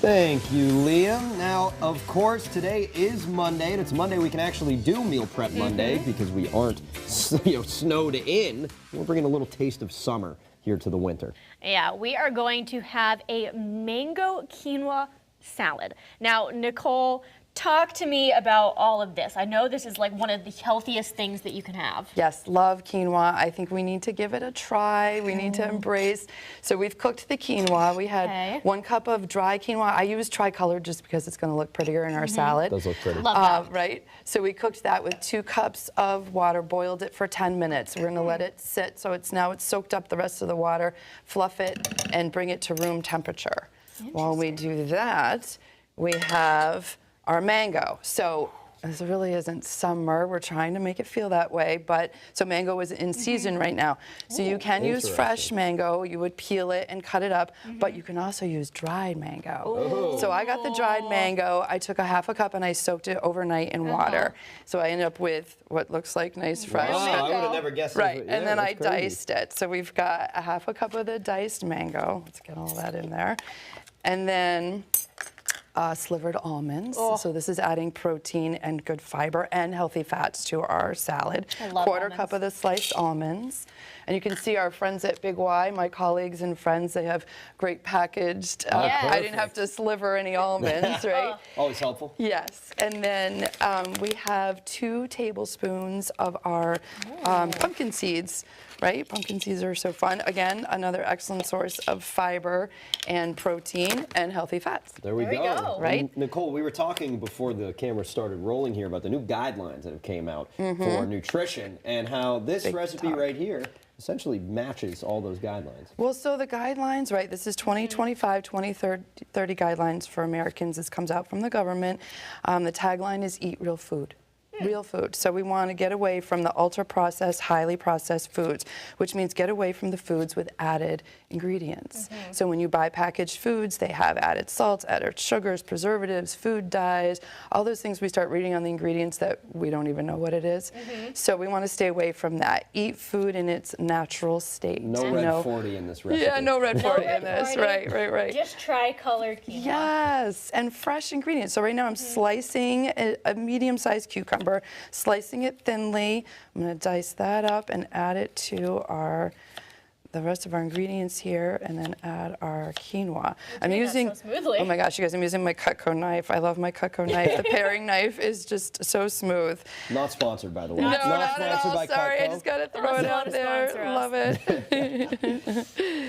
Thank you, Liam. Now, of course, today is Monday, and it's Monday we can actually do Meal Prep Monday because we aren't snowed in. We're bringing a little taste of summer here to the winter. Yeah, we are going to have a mango quinoa salad. Now, Nicole, talk to me about all of this. I know this is like one of the healthiest things that you can have. Yes, love quinoa. I think we need to give it a try. We need to embrace. So we've cooked the quinoa. We had 1 cup of dry quinoa. I use tri-colored just because it's going to look prettier in our salad. Does look pretty. Love that. Right? So we cooked that with 2 cups of water, boiled it for 10 minutes. We're going to let it sit so it's soaked up the rest of the water, fluff it, and bring it to room temperature. While we do that, we have our mango. So this really isn't summer. We're trying to make it feel that way, but so mango is in season right now. So you can use fresh mango. You would peel it and cut it up, but you can also use dried mango. So I got the dried mango. I took a half a cup and I soaked it overnight in water. So I ended up with what looks like nice fresh mango. I would have never guessed. Right, and then I diced it. So we've got a half a cup of the diced mango. Let's get all that in there. And then slivered almonds. So this is adding protein and good fiber and healthy fats to our salad. I love Quarter almonds. cup of the sliced almonds. And you can see our friends at Big Y, my colleagues and friends, they have great packaged. I didn't have to sliver any almonds, right? Always helpful. Yes, and then we have 2 tablespoons of our pumpkin seeds, right? Pumpkin seeds are so fun. Again, another excellent source of fiber and protein and healthy fats. There we go. Right? And Nicole, we were talking before the camera started rolling here about the new guidelines that have came out for nutrition and how this recipe right here essentially matches all those guidelines. Well, so the guidelines, right, this is 2025, 2030 guidelines for Americans. This comes out from the government. The tagline is eat real food. Real food. So we want to get away from the ultra-processed, highly processed foods, which means get away from the foods with added ingredients. So when you buy packaged foods, they have added salts, added sugars, preservatives, food dyes, all those things we start reading on the ingredients that we don't even know what it is. So we want to stay away from that. Eat food in its natural state. No red 40 in this recipe. Yeah, no red 40 in this. 40. Right. Just tri-colored quinoa. Yes, and fresh ingredients. So right now I'm slicing a medium-sized cucumber, slicing it thinly. I'm going to dice that up and add it to the rest of our ingredients here, and then add our quinoa. I'm using, so smoothly. oh my gosh, you guys, I'm using my Cutco knife. I love my Cutco knife. The paring knife is just so smooth. Not sponsored, by the way. No, not not at sponsored all. by Sorry, Cutco. I just got to throw it out there. Love it.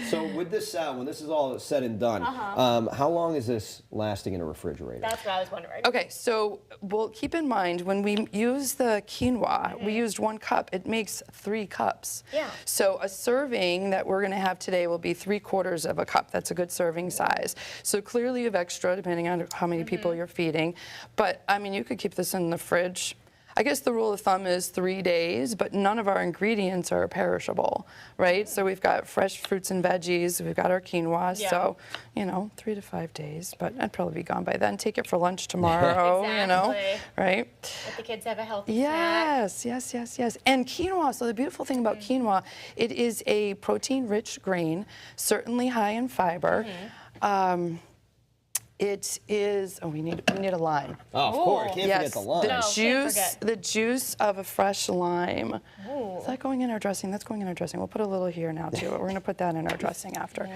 So with this salad, when this is all said and done, how long is this lasting in a refrigerator? That's what I was wondering. Okay, so we'll keep in mind when we use the quinoa, we used 1 cup. It makes 3 cups. Yeah. So a serving that we're going to have today will be 3/4 of a cup. That's a good serving size. So clearly you have extra depending on how many people you're feeding. But I mean, you could keep this in the fridge. I guess the rule of thumb is 3 days, but none of our ingredients are perishable, right? So we've got fresh fruits and veggies, we've got our quinoa, so, 3 to 5 days, but I'd probably be gone by then. Take it for lunch tomorrow, right? Let the kids have a healthy snack. Yes. And quinoa, so the beautiful thing about quinoa, it is a protein-rich grain, certainly high in fiber. It is, we need a lime. Oh, of course, can't forget the lime. The juice of a fresh lime. Is that going in our dressing? That's going in our dressing. We'll put a little here now too. We're going to put that in our dressing after.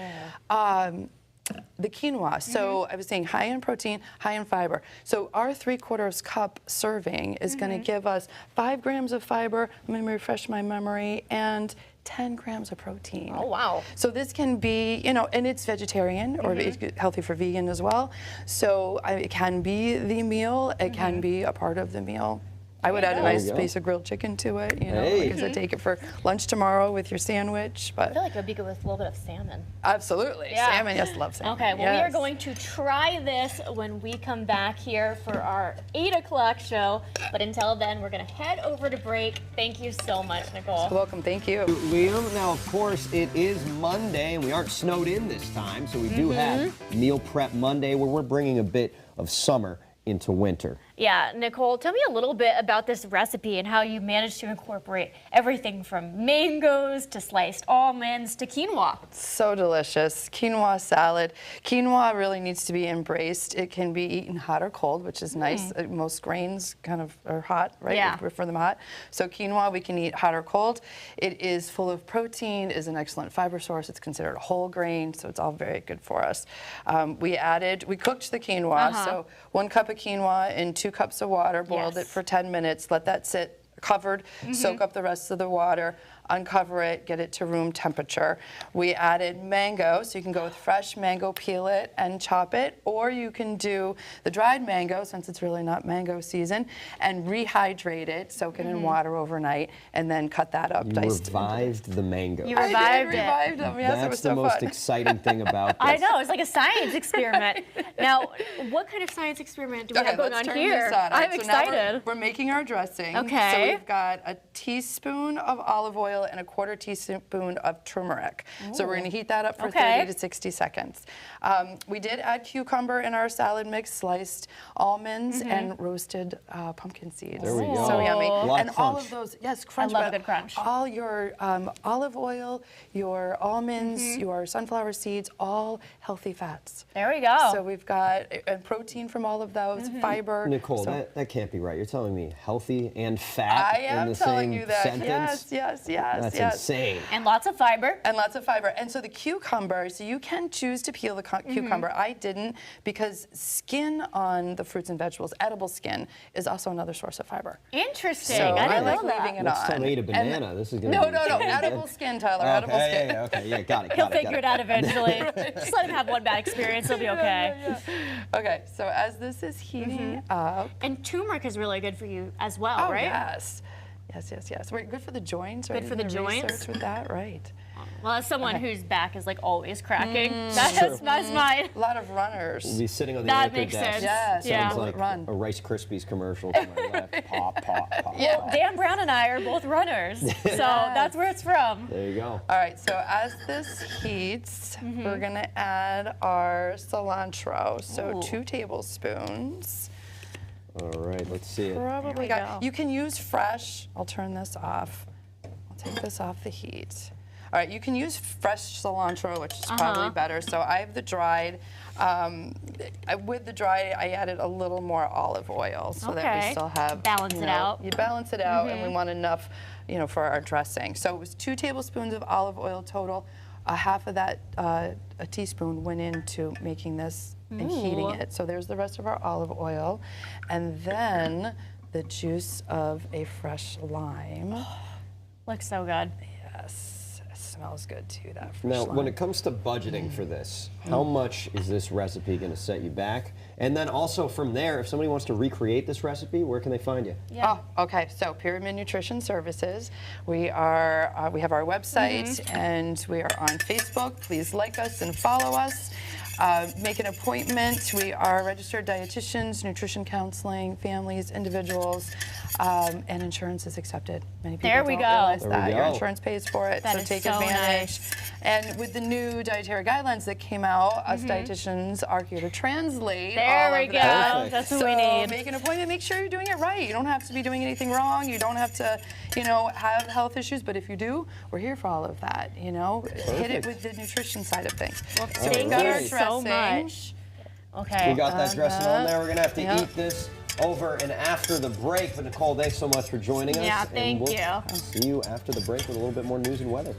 The quinoa, so I was saying high in protein, high in fiber. So our 3/4 cup serving is going to give us 5 grams of fiber, let me refresh my memory, and 10 grams of protein. Oh, wow. So this can be, and it's vegetarian or it's healthy for vegan as well. So it can be the meal, it can be a part of the meal. I would add a nice piece of grilled chicken to it, because I take it for lunch tomorrow with your sandwich. But I feel like it would be good with a little bit of salmon. Absolutely. Yeah. Salmon, yes, love salmon. Okay, well, we are going to try this when we come back here for our 8 o'clock show. But until then, we're going to head over to break. Thank you so much, Nicole. You're welcome. Thank you. Liam, now, of course, it is Monday, and we aren't snowed in this time, so we do have Meal Prep Monday, where we're bringing a bit of summer into winter. Yeah, Nicole, tell me a little bit about this recipe and how you managed to incorporate everything from mangoes to sliced almonds to quinoa. So delicious. Quinoa salad. Quinoa really needs to be embraced. It can be eaten hot or cold, which is nice. Most grains kind of are hot, right? Yeah. We prefer them hot. So quinoa we can eat hot or cold. It is full of protein, is an excellent fiber source. It's considered a whole grain, so it's all very good for us. We cooked the quinoa, so 1 cup of quinoa in 2 cups of water, boiled it for 10 minutes, let that sit covered, soak up the rest of the water, uncover it, get it to room temperature. We added mango, so you can go with fresh mango, peel it and chop it, or you can do the dried mango, since it's really not mango season, and rehydrate it, soak it in water overnight, and then cut that up. You diced revived the mango. You revived it. Revived them. Yes, That's it was the so most fun. exciting thing about this. I know, it's like a science experiment. Now, what kind of science experiment do we have going let's on turn here? this on. All right, I'm so now excited. we're making our dressing. Okay. So we've got a teaspoon of olive oil and a 1/4 teaspoon of turmeric. So we're going to heat that up for 30 to 60 seconds. We did add cucumber in our salad mix, sliced almonds, and roasted pumpkin seeds. There we go. So yummy. A lot of And all crunch. of those, yes, crunch. I love a but good crunch. All your olive oil, your almonds, your sunflower seeds, all healthy fats. There we go. So we've got protein from all of those, fiber. Nicole, So that can't be right. You're telling me healthy and fat I in am the telling same you that. sentence? Yes. That's insane. And lots of fiber. And lots of fiber. And so the cucumber, so you can choose to peel the cucumber. I didn't, because skin on the fruits and vegetables, edible skin, is also another source of fiber. Interesting. So I I didn't like know that. leaving it Next on. time I eat a And- banana, this is going to No, be no, no, so edible good. skin, Tyler, edible skin. Yeah, got it. He'll got it, figure it out eventually. Just let him have one bad experience, he'll be okay. Okay, so as this is heating up. And turmeric is really good for you as well, Oh, right? yes. Yes. Right, good for the joints, right? Good for the Isn't there joints? research with that, right. Well, as someone whose back is like always cracking, True. that's mine. A lot of runners. We'll be sitting on the That anchor makes desk. sense. Yes, Yeah. Sounds like Run. a Rice Krispies commercial to my left. Pop, pop, pop. Well, Dan Brown and I are both runners, so that's where it's from. There you go. All right, so as this heats, we're gonna add our cilantro. So 2 tablespoons. All right, let's see it. Probably There we got. go. You can use fresh. I'll turn this off. I'll take this off the heat. All right, you can use fresh cilantro, which is probably better. So I have the dried. With the dried, I added a little more olive oil so that we Okay. still have. Balance it out. You balance it out, and we want enough, for our dressing. So it was 2 tablespoons of olive oil total. Half of that, a teaspoon, went into making this and heating Ooh. it. So there's the rest of our olive oil, and then the juice of a fresh lime. Looks so good. Yes, it smells good too. That fresh Now, lime. when it comes to budgeting for this, how much is this recipe going to set you back? And then also from there, if somebody wants to recreate this recipe, where can they find you? Yeah. Oh, okay. So Pyramid Nutrition Services. We are. We have our website, and we are on Facebook. Please like us and follow us. Make an appointment. We are registered dietitians, nutrition counseling, families, individuals, and insurance is accepted. Many people There we don't go. realize There we that. Your go. insurance pays for it, That so is take so advantage. nice. And with the new dietary guidelines that came out, us dietitians are here to translate There all we of go. that. Perfect. That's what So we need. make an appointment. Make sure you're doing it right. You don't have to be doing anything wrong. You don't have to, have health issues. But if you do, we're here for all of that. Hit it Perfect. with the nutrition side of things. Well, So we've thank got you our so dressing. much. Okay. We got that dressing on there. We're going to have to Yep. eat this over and after the break. But Nicole, thanks so much for joining us. Yeah, and thank we'll you. See you after the break with a little bit more news and weather.